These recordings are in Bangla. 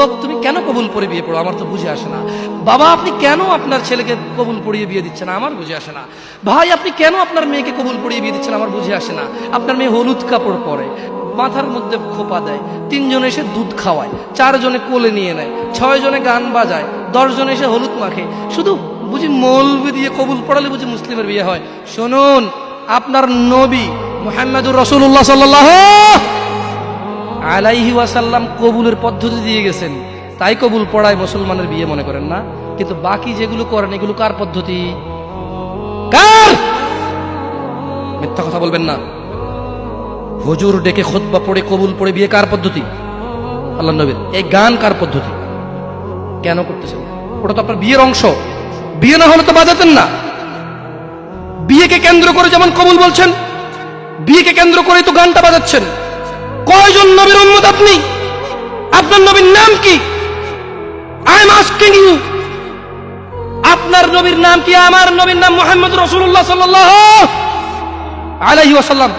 যুবক তুমি কেন কবুল পড়ে বিয়ে পড়ো, আমার তো বুঝে আসে না। বাবা আপনি কেন আপনার ছেলেকে কবুল পড়িয়ে বিয়ে দিচ্ছেন, আমার বুঝে আসে না। ভাই আপনি কেন আপনার মেয়েকে কবুল পড়িয়ে বিয়ে দিচ্ছেন, আমার বুঝে আসে না। আপনার মেয়ে হলুদ কাপড় পরে, মাথার মধ্যে খোপা দেয়, 3 জন এসে দুধ খাওয়ায়, 4 জনে কোলে নিয়ে নেয়, 6 জনে গান বাজায়, 10 জন এসে হলুদ মাখে, শুধু বুঝি মৌলবি দিয়ে কবুল পড়ালে বুঝি মুসলিমের বিয়ে হয়। শুনুন, আপনার নবী মুহাম্মদুর রাসূলুল্লাহ সাল্লাল্লাহু আলাইহি ওয়াসাল্লাম কবুলের পদ্ধতি দিয়ে গেছেন, তাই কবুল পড়ায় মুসলমানের বিয়ে মনে করেন না। কিন্তু বাকি যেগুলো করেন এগুলো কার পদ্ধতি? কার? মিথ্যা কথা বলবেন না। হুজুর ডেকে খুতবা পড়ে কবুল পড়ে বিয়ে কার পদ্ধতি? আল্লাহর নবীর। এই গান কার পদ্ধতি? কেন করতেছেন? ওটা তো আপনার বিয়ের অংশ, বিয়ে না হলে তো বাজাতেন না। বিয়েকে কেন্দ্র করে যেমন কবুল বলছেন, বিয়েকে কেন্দ্র করেই তো গানটা বাজাচ্ছেন। কয়জন নবীর উম্মত আপনি? আপনার নবীর নাম কি? আই এম আস্কিং ইউ, আপনার নবীর নাম কি? আমার নবীর নাম মুহাম্মদ রাসূলুল্লাহ সাল্লাল্লাহু আলাইহি ওয়াসাল্লাম।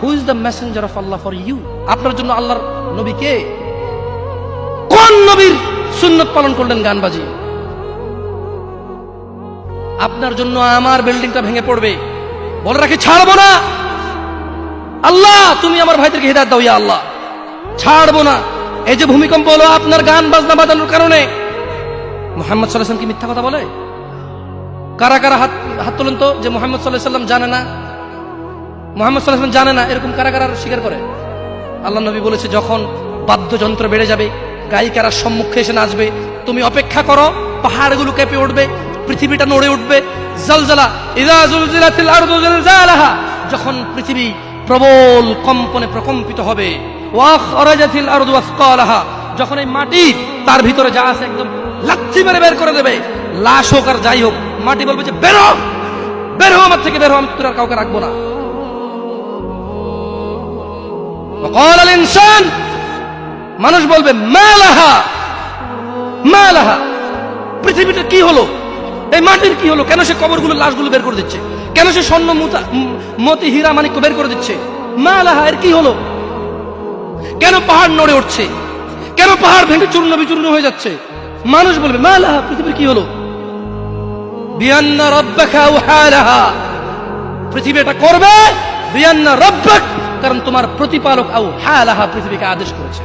Who is the messenger of Allah for you? আপনার জন্য আল্লাহর নবী কে? কোন নবীর সুন্নাত পালন করলেন গান বাজিয়ে? আপনার জন্য আমার বিল্ডিংটা ভেঙে পড়বে, বলে রাখি ছাড়বো না। আল্লাহ তুমি আমার ভাইদেরকে হিদায়াত দাও ইয়া আল্লাহ, ছাড়বো না। এই যে ভূমিকম্প হলো আপনার গান বাজনা বাজানোর কারণে। মুহাম্মদ সাল্লাল্লাহু আলাইহি ওয়াসাল্লাম কি মিথ্যা কথা বলে? কারা কারা হাত তোলেন তো যে মুহাম্মদ সাল্লাল্লাহু আলাইহি ওয়াসাল্লাম জানে না, মুহাম্মদ সাল্লাল্লাহু আলাইহি ওয়াসাল্লাম জানে না, এরকম কারা কারা স্বীকার করে? আল্লাহ নবী বলেছে যখন বাদ্যযন্ত্র বেড়ে যাবে, গায়িকারা সম্মুখে এসে নাচবে, তুমি অপেক্ষা করো, পাহাড়গুলো কেঁপে উঠবে, পৃথিবীটা নড়ে উঠবে। জালজালা ইযা জুলজিলাতিল আরদু জিলজালাহা, যখন পৃথিবী প্রবল কম্পনে প্রকম্পিত হবে। ওয়া খরাজাতিল আরদু আসকালাহা, যখন এই মাটি তার ভিতরে যা আছে একদম লাথি মেরে বের করে দেবে, লাশ হোক আর যাই হোক, মাটি বলবে যে বের হও, বের হও আমার থেকে, বের হও, আমি তোর আর কাউকে রাখবো না। وقال الانسان, মানুষ বলবে মালাহা মালাহা, পৃথিবীটা কি হলো, এই মাটির কি হলো? কেন সে কবরগুলো লাশগুলো বের করে দিচ্ছে? কেন সে স্বর্ণ মতি হীরা মানিক্য বের করে দিচ্ছে? মালাহা, এর কি হলো? কেন পাহাড় নড়ে উঠছে? কেন পাহাড় ভেঙে চূর্ণ বিচূর্ণ হয়ে যাচ্ছে? মানুষ বলবে মালাহা, পৃথিবীর কি হলো? বিআন্না রাব্বাকা আওহালাহা, পৃথিবী এটা করবে। বিআন্না রাব্বাক, কারণ তোমার প্রতিপালক আওহালাহা, পৃথিবীকে আদেশ করেছে।